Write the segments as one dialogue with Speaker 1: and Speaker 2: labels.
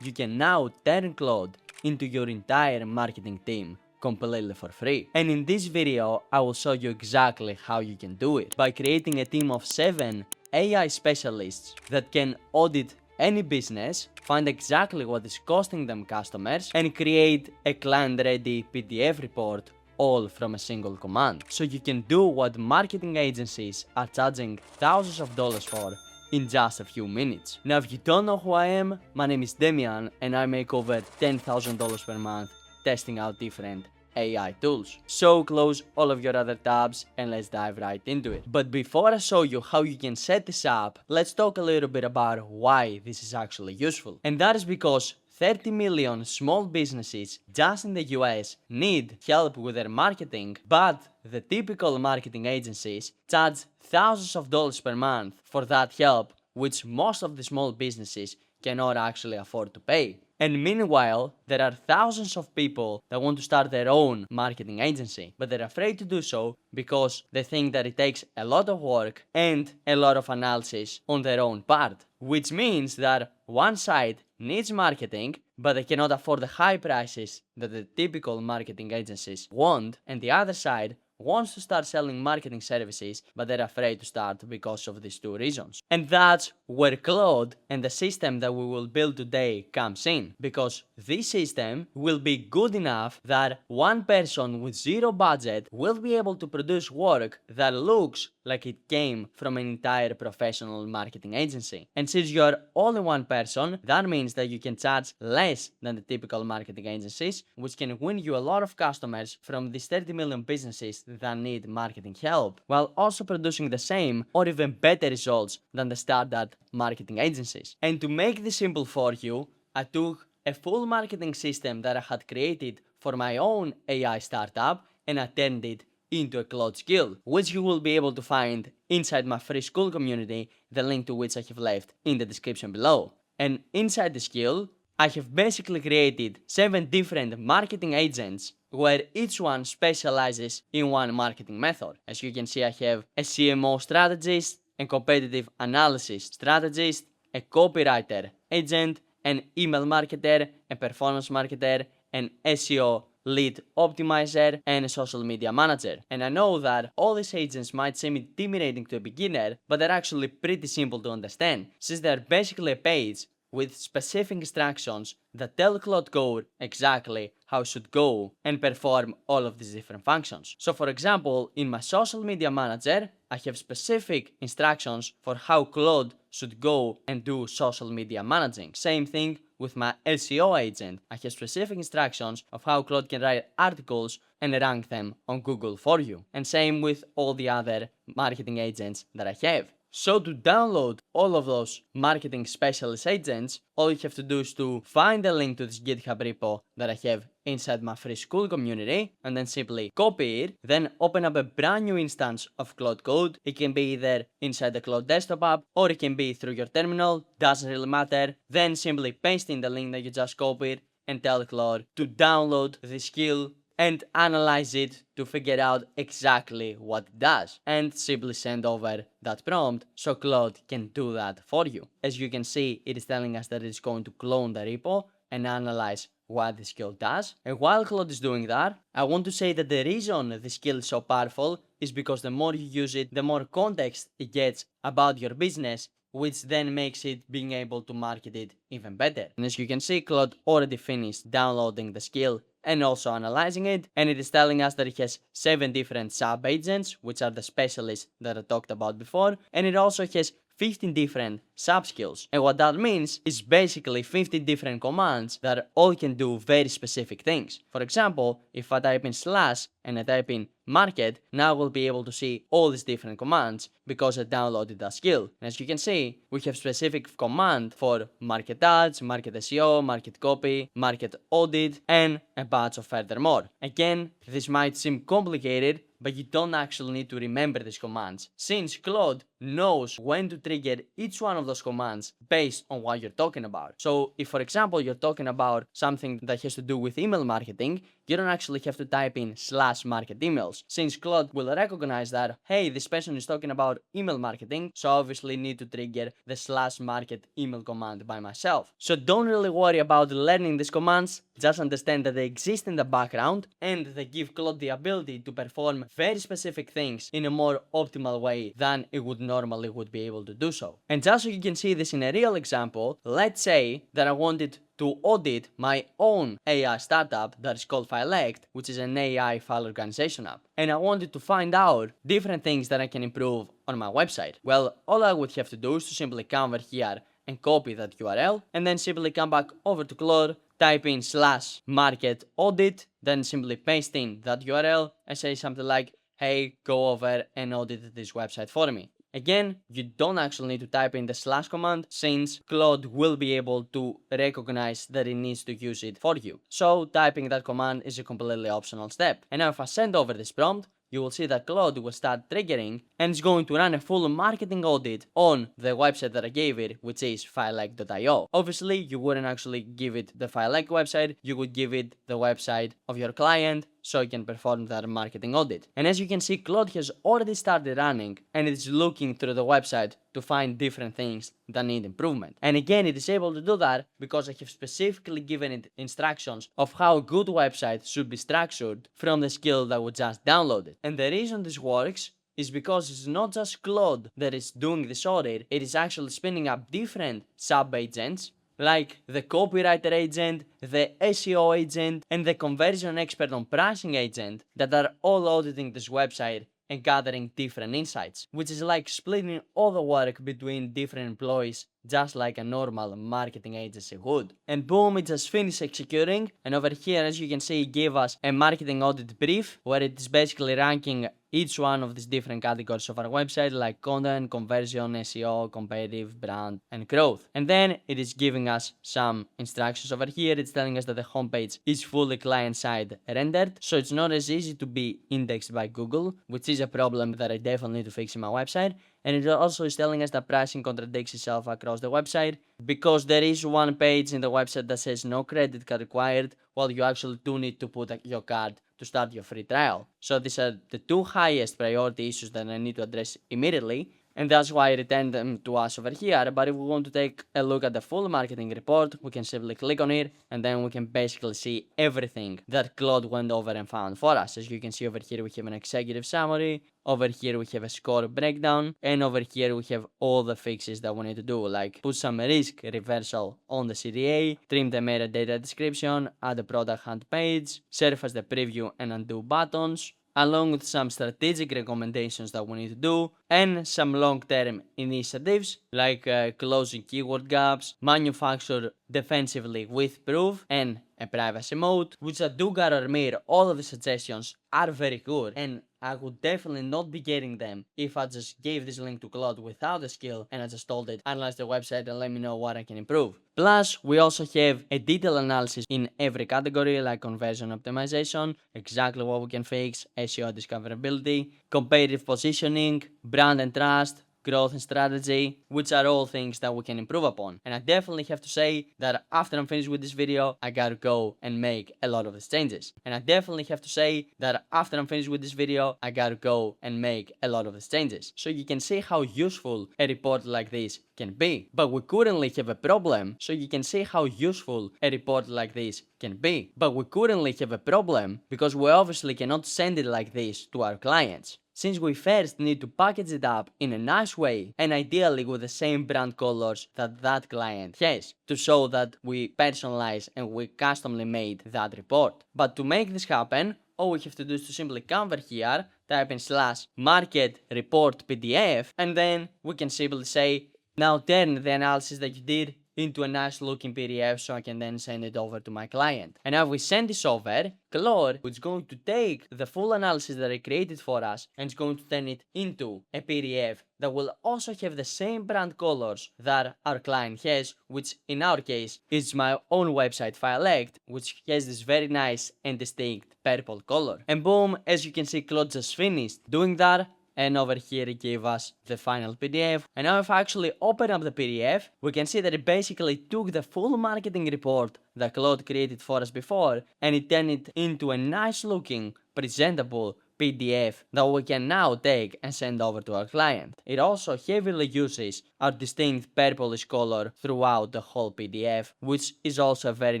Speaker 1: you can now turn Claude into your entire marketing team completely for free. And in this video, I will show you exactly how you can do it by creating a team of 7 AI specialists that can audit any business, find exactly what is costing them customers, and create a client-ready PDF report all from a single command. So you can do what marketing agencies are charging thousands of dollars for in just a few minutes. Now, if you don't know who I am, my name is Demian and I make over $10,000 per month testing out different AI tools. So close all of your other tabs and let's dive right into it. But before I show you how you can set this up, let's talk a little bit about why this is actually useful. And that is because 30 million small businesses just in the US need help with their marketing, but the typical marketing agencies charge thousands of dollars per month for that help, which most of the small businesses cannot actually afford to pay. And meanwhile, there are thousands of people that want to start their own marketing agency, but they're afraid to do so because they think that it takes a lot of work and a lot of analysis on their own part, which means that one side needs marketing, but they cannot afford the high prices that the typical marketing agencies want, and the other side wants to start selling marketing services, but they're afraid to start because of these two reasons. And that's where Claude and the system that we will build today comes in, because this system will be good enough that one person with zero budget will be able to produce work that looks like it came from an entire professional marketing agency. And since you're only one person, that means that you can charge less than the typical marketing agencies, which can win you a lot of customers from these 30 million businesses that need marketing help, while also producing the same or even better results than the standard marketing agencies. And to make this simple for you, I took a full marketing system that I had created for my own AI startup and I turned it into a Claude skill, which you will be able to find inside my free school community, the link to which I have left in the description below. And inside the skill, I have basically created 7 different marketing agents where each one specializes in one marketing method. As you can see, I have a CMO strategist, a competitive analysis strategist, a copywriter agent, an email marketer, a performance marketer, an SEO lead optimizer, and a social media manager. And I know that all these agents might seem intimidating to a beginner, but they're actually pretty simple to understand, since they're basically a page with specific instructions that tell Claude Code exactly how it should go and perform all of these different functions. So for example, in my social media manager, I have specific instructions for how Claude should go and do social media managing. Same thing with my SEO agent. I have specific instructions of how Claude can write articles and rank them on Google for you. And same with all the other marketing agents that I have. So to download all of those marketing specialist agents, all you have to do is to find the link to this GitHub repo that I have inside my free school community and then simply copy it, then open up a brand new instance of Claude Code. It can be either inside the Claude desktop app or it can be through your terminal, doesn't really matter. Then simply paste in the link that you just copied and tell Claude to download the skill and analyze it to figure out exactly what it does, and simply send over that prompt so Claude can do that for you. As you can see, it is telling us that it's going to clone the repo and analyze what the skill does. And while Claude is doing that, I want to say that the reason the skill is so powerful is because the more you use it, the more context it gets about your business, which then makes it being able to market it even better. And as you can see, Claude already finished downloading the skill and also analyzing it, and it is telling us that it has 7 different sub-agents, which are the specialists that I talked about before, and it also has 15 different sub-skills. And what that means is basically 15 different commands that all can do very specific things. For example, if I type in slash and I type in market, now we'll be able to see all these different commands because I downloaded that skill. And as you can see, we have specific command for market ads, market SEO, market copy, market audit, and a bunch of furthermore. Again, this might seem complicated, but you don't actually need to remember these commands, since Claude knows when to trigger each one of those commands based on what you're talking about. So if, for example, you're talking about something that has to do with email marketing, you don't actually have to type in /market emails, since Claude will recognize that, hey, this person is talking about email marketing, so I obviously need to trigger the /market email command by myself. So don't really worry about learning these commands, just understand that they exist in the background and they give Claude the ability to perform very specific things in a more optimal way than it would normally be able to do so. And just so you can see this in a real example, let's say that I wanted to audit my own AI startup that is called FileEct, which is an AI file organization app. And I wanted to find out different things that I can improve on my website. Well, all I would have to do is to simply come over here and copy that URL, and then simply come back over to Claude, type in /market audit, then simply paste in that URL and say something like, hey, go over and audit this website for me. Again, you don't actually need to type in the / command, since Claude will be able to recognize that it needs to use it for you. So typing that command is a completely optional step. And now if I send over this prompt, you will see that Claude will start triggering and it's going to run a full marketing audit on the website that I gave it, which is FileEct.io. Obviously, you wouldn't actually give it the FileEct website, you would give it the website of your client so you can perform that marketing audit. And as you can see, Claude has already started running and it's looking through the website to find different things that need improvement. And again, it is able to do that because I have specifically given it instructions of how a good website should be structured from the skill that we just downloaded. And the reason this works is because it's not just Claude that is doing this audit, it is actually spinning up different sub-agents like the copywriter agent, the SEO agent, and the conversion expert on pricing agent that are all auditing this website and gathering different insights, which is like splitting all the work between different employees, just like a normal marketing agency would. And boom, it just finished executing, and over here, as you can see, it gave us a marketing audit brief where it is basically ranking each one of these different categories of our website, like content, conversion, SEO, competitive, brand, and growth. And then it is giving us some instructions over here. It's telling us that the homepage is fully client-side rendered, so it's not as easy to be indexed by Google, which is a problem that I definitely need to fix in my website. And it also is telling us that pricing contradicts itself across the website, because there is one page in the website that says no credit card required, while you actually do need to put your card to start your free trial. So these are the two highest priority issues that I need to address immediately, and that's why I returned them to us over here. But if we want to take a look at the full marketing report, we can simply click on it, and then we can basically see everything that Claude went over and found for us. As you can see over here, we have an executive summary, over here we have a score breakdown, and over here we have all the fixes that we need to do, like put some risk reversal on the CTA, trim the metadata description, add a product hunt page, surface the preview and undo buttons, along with some strategic recommendations that we need to do, and some long-term initiatives like closing keyword gaps, manufacture defensively with proof, and a privacy mode, which I do gotta admit, all of the suggestions are very good, and I would definitely not be getting them if I just gave this link to Claude without the skill and I just told it, analyze the website and let me know what I can improve. Plus, we also have a detailed analysis in every category, like conversion optimization, exactly what we can fix, SEO discoverability, competitive positioning, brand and trust, growth and strategy, which are all things that we can improve upon. And I definitely have to say that after I'm finished with this video, I gotta go and make a lot of these changes. And I definitely have to say that after I'm finished with this video, I gotta go and make a lot of these changes. So you can see how useful a report like this can be. But we currently have a problem, so you can see how useful a report like this can be. But we currently have a problem because we obviously cannot send it like this to our clients, since we first need to package it up in a nice way and ideally with the same brand colors that that client has, to show that we personalize and we customly made that report. But to make this happen, all we have to do is to simply come over here, type in /market report PDF, and then we can simply say, now turn the analysis that you did into a nice looking PDF so I can then send it over to my client. And now we send this over, Claude is going to take the full analysis that I created for us and it's going to turn it into a PDF that will also have the same brand colors that our client has, which in our case is my own website FileEct, which has this very nice and distinct purple color. And boom, as you can see, Claude just finished doing that. and over here it gave us the final PDF. And now if I actually open up the PDF, we can see that it basically took the full marketing report that Claude created for us before and it turned it into a nice looking, presentable PDF that we can now take and send over to our client. It also heavily uses our distinct purplish color throughout the whole PDF, which is also very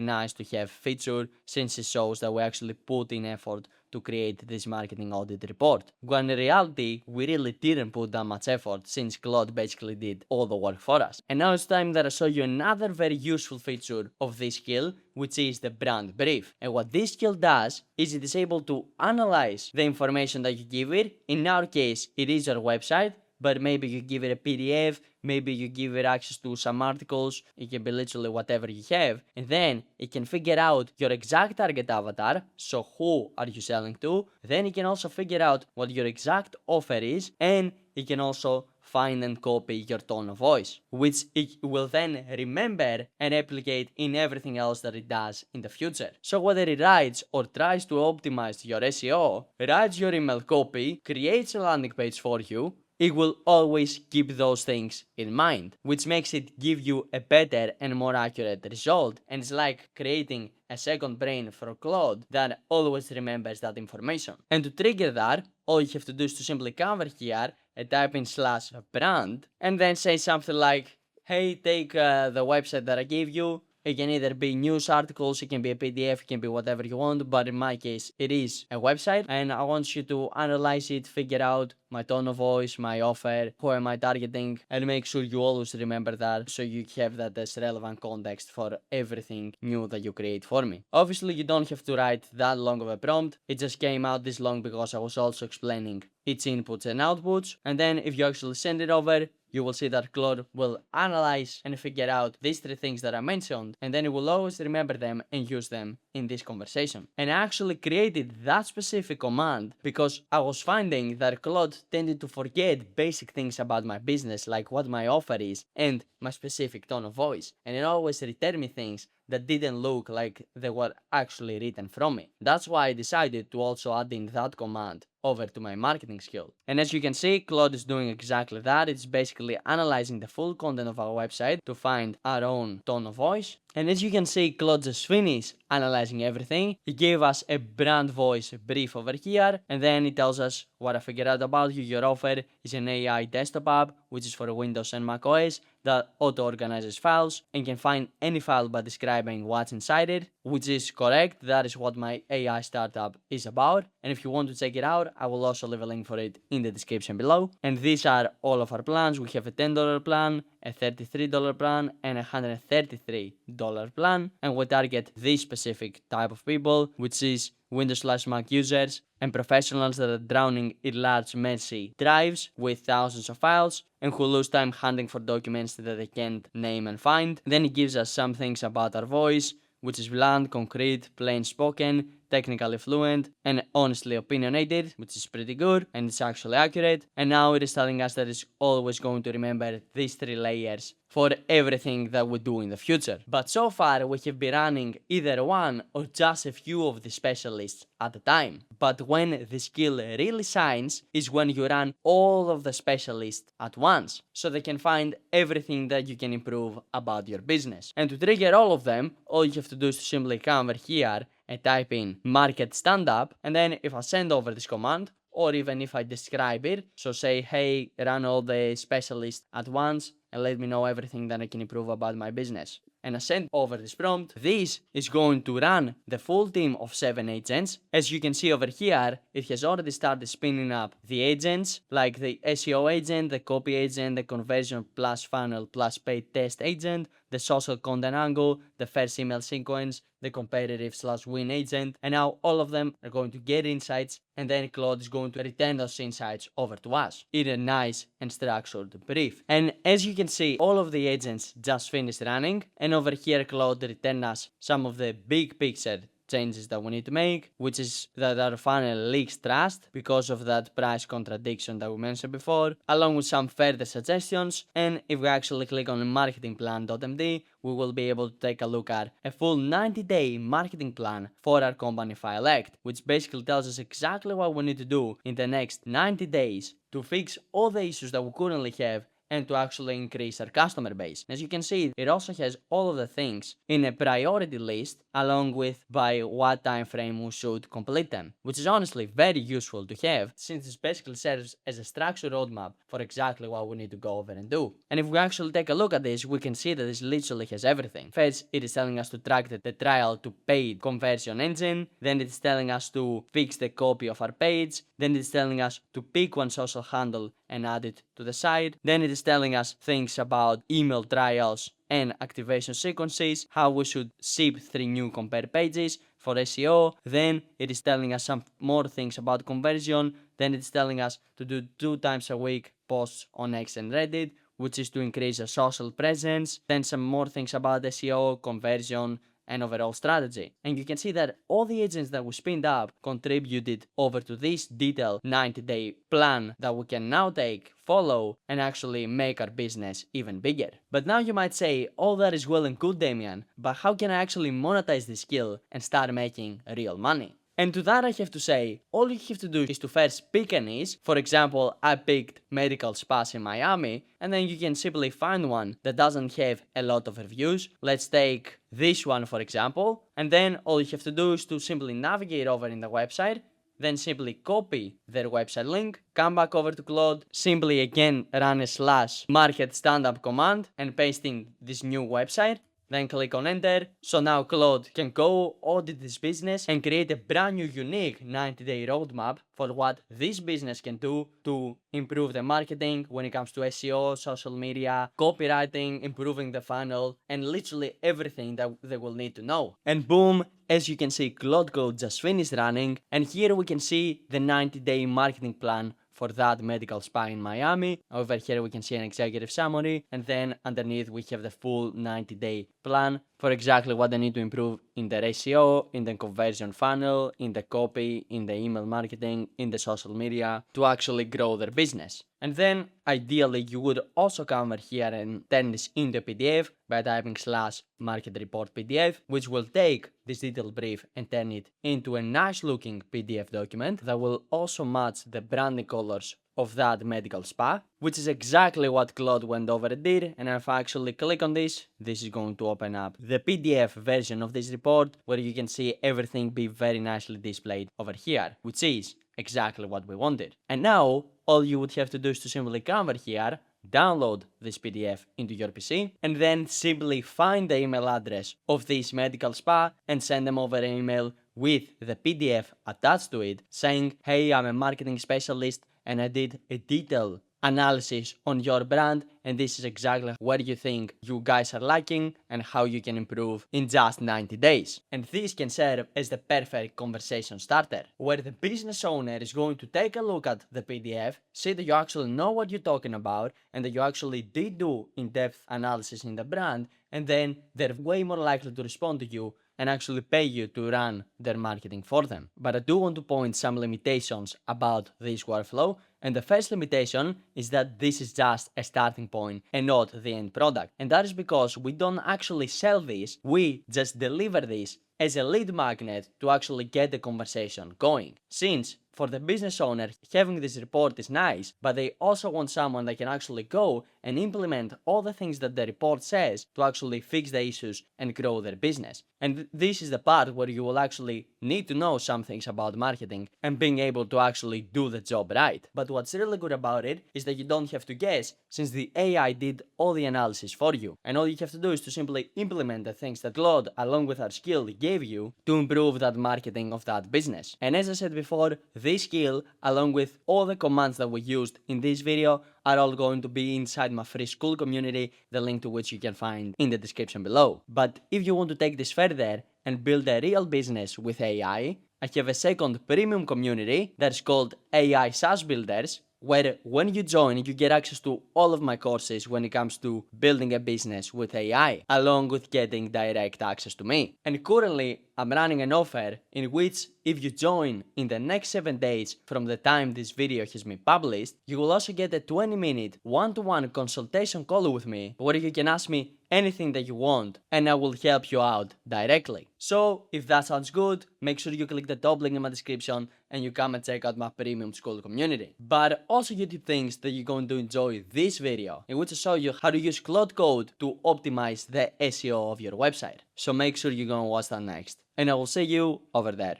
Speaker 1: nice to have feature since it shows that we actually put in effort to create this marketing audit report. When in reality, we really didn't put that much effort since Claude basically did all the work for us. And now it's time that I show you another very useful feature of this skill, which is the brand brief. And what this skill does is it is able to analyze the information that you give it. In our case, it is our website, but maybe you give it a PDF, maybe you give it access to some articles, it can be literally whatever you have, and then it can figure out your exact target avatar, so who are you selling to, then it can also figure out what your exact offer is, and it can also find and copy your tone of voice, which it will then remember and replicate in everything else that it does in the future. So whether it writes or tries to optimize your SEO, writes your email copy, creates a landing page for you, it will always keep those things in mind, which makes it give you a better and more accurate result. And it's like creating a second brain for Claude that always remembers that information. And to trigger that, all you have to do is to simply come over here and type in /brand and then say something like, hey, take the website that I gave you. It can either be news articles, it can be a PDF, it can be whatever you want, but in my case, it is a website, and I want you to analyze it, figure out my tone of voice, my offer, who am I targeting, and make sure you always remember that so you have that as relevant context for everything new that you create for me. Obviously, you don't have to write that long of a prompt, it just came out this long because I was also explaining its inputs and outputs, and then if you actually send it over, you will see that Claude will analyze and figure out these three things that I mentioned, and then it will always remember them and use them in this conversation. And I actually created that specific command because I was finding that Claude tended to forget basic things about my business, like what my offer is and my specific tone of voice, and it always returned me things that didn't look like they were actually written from me. That's why I decided to also add in that command over to my marketing skill. And as you can see, Claude is doing exactly that. It's basically analyzing the full content of our website to find our own tone of voice. And as you can see, Claude just finished analyzing everything. He gave us a brand voice brief over here, and then he tells us what I figured out about you. Your offer is an AI desktop app, which is for Windows and Mac OS, that auto-organizes files and can find any file by describing what's inside it, which is correct. That is what my AI startup is about. And if you want to check it out, I will also leave a link for it in the description below. And these are all of our plans. We have a $10 plan, a $33 plan, and a $133 plan. And we target this specific type of people, which is Windows/Mac users and professionals that are drowning in large messy drives with thousands of files and who lose time hunting for documents that they can't name and find. Then it gives us some things about our voice, which is blunt, concrete, plain spoken, technically fluent, and honestly opinionated, which is pretty good and it's actually accurate. And now it is telling us that it's always going to remember these three layers for everything that we do in the future. But so far we have been running either one or just a few of the specialists at a time. But when the skill really shines is when you run all of the specialists at once, so they can find everything that you can improve about your business. And to trigger all of them, all you have to do is to simply come over here and type in market stand up, and then if I send over this command, or even if I describe it, so say, hey, run all the specialists at once and let me know everything that I can improve about my business. And I send over this prompt, this is going to run the full team of 7 agents. As you can see over here, it has already started spinning up the agents, like the SEO agent, the copy agent, the conversion plus funnel plus paid test agent, the social content angle, the first email sequence, the competitive/win agent, and now all of them are going to get insights, and then Claude is going to return those insights over to us in a nice and structured brief. And as you can see, all of the agents just finished running, and over here Claude returned us some of the big picture changes that we need to make, which is that our funnel leaks trust because of that price contradiction that we mentioned before, along with some further suggestions. And if we actually click on marketingplan.md, we will be able to take a look at a full 90-day marketing plan for our company Filect, which basically tells us exactly what we need to do in the next 90 days to fix all the issues that we currently have and to actually increase our customer base. As you can see, it also has all of the things in a priority list along with by what time frame we should complete them, which is honestly very useful to have since it basically serves as a structured roadmap for exactly what we need to go over and do. And if we actually take a look at this, we can see that this literally has everything. First, it is telling us to track the trial to paid conversion engine, then it's telling us to fix the copy of our page, then it's telling us to pick one social handle and add it to the site, then it is telling us things about email trials and activation sequences, how we should ship 3 new compare pages for SEO, then it is telling us some more things about conversion, then it's telling us to do 2 times a week posts on X and Reddit, which is to increase our social presence, then some more things about SEO, conversion, and overall strategy. And you can see that all the agents that we spinned up contributed over to this detailed 90-day plan that we can now take, follow, and actually make our business even bigger. But now you might say, all that is well and good, Damian, but how can I actually monetize this skill and start making real money? And to that I have to say, all you have to do is to first pick a niche. For example, I picked medical spas in Miami, and then you can simply find one that doesn't have a lot of reviews. Let's take this one for example, and then all you have to do is to simply navigate over in the website, then simply copy their website link, come back over to Claude, simply again run a / market standup command and paste in this new website. Then click on enter. So now Claude can go audit this business and create a brand new unique 90-day roadmap for what this business can do to improve the marketing when it comes to SEO, social media, copywriting, improving the funnel, and literally everything that they will need to know. And boom, as you can see, Claude Code just finished running, and here we can see the 90-day marketing plan for that medical spa in Miami. Over here we can see an executive summary, and then underneath we have the full 90-day plan for exactly what they need to improve in their SEO, in the conversion funnel, in the copy, in the email marketing, in the social media to actually grow their business. And then ideally you would also come over here and turn this into a PDF by typing / market report PDF, which will take this detailed brief and turn it into a nice looking PDF document that will also match the branding colors of that medical spa, which is exactly what Claude went over and did. And if I actually click on this, this is going to open up the PDF version of this report where you can see everything be very nicely displayed over here, which is exactly what we wanted. And now all you would have to do is to simply come over here, download this PDF into your PC, and then simply find the email address of this medical spa and send them over an email with the PDF attached to it saying, hey, I'm a marketing specialist and I did a detailed analysis on your brand, and this is exactly what you think you guys are lacking and how you can improve in just 90 days. And this can serve as the perfect conversation starter, where the business owner is going to take a look at the PDF, see that you actually know what you're talking about and that you actually did do in-depth analysis in the brand, and then they're way more likely to respond to you and actually pay you to run their marketing for them. But I do want to point some limitations about this workflow, and the first limitation is that this is just a starting point and not the end product. And that is because we don't actually sell this, we just deliver this as a lead magnet to actually get the conversation going. Since for the business owner, having this report is nice, but they also want someone that can actually go and implement all the things that the report says to actually fix the issues and grow their business. And this is the part where you will actually need to know some things about marketing and being able to actually do the job right. But what's really good about it is that you don't have to guess, since the AI did all the analysis for you. And all you have to do is to simply implement the things that Claude, along with our skill, gave you to improve that marketing of that business. And as I said before, this skill, along with all the commands that we used in this video, are all going to be inside my free school community, the link to which you can find in the description below. But if you want to take this further and build a real business with AI, I have a second premium community that's called AI SaaS Builders, where when you join, you get access to all of my courses when it comes to building a business with AI, along with getting direct access to me. And currently, I'm running an offer in which if you join in the next 7 days from the time this video has been published, you will also get a 20-minute one-to-one consultation call with me where you can ask me anything that you want and I will help you out directly. So if that sounds good, make sure you click the top link in my description and you come and check out my premium school community. But also YouTube thinks that you're going to enjoy this video in which I show you how to use Claude Code to optimize the SEO of your website. So make sure you go and watch that next. And I will see you over there.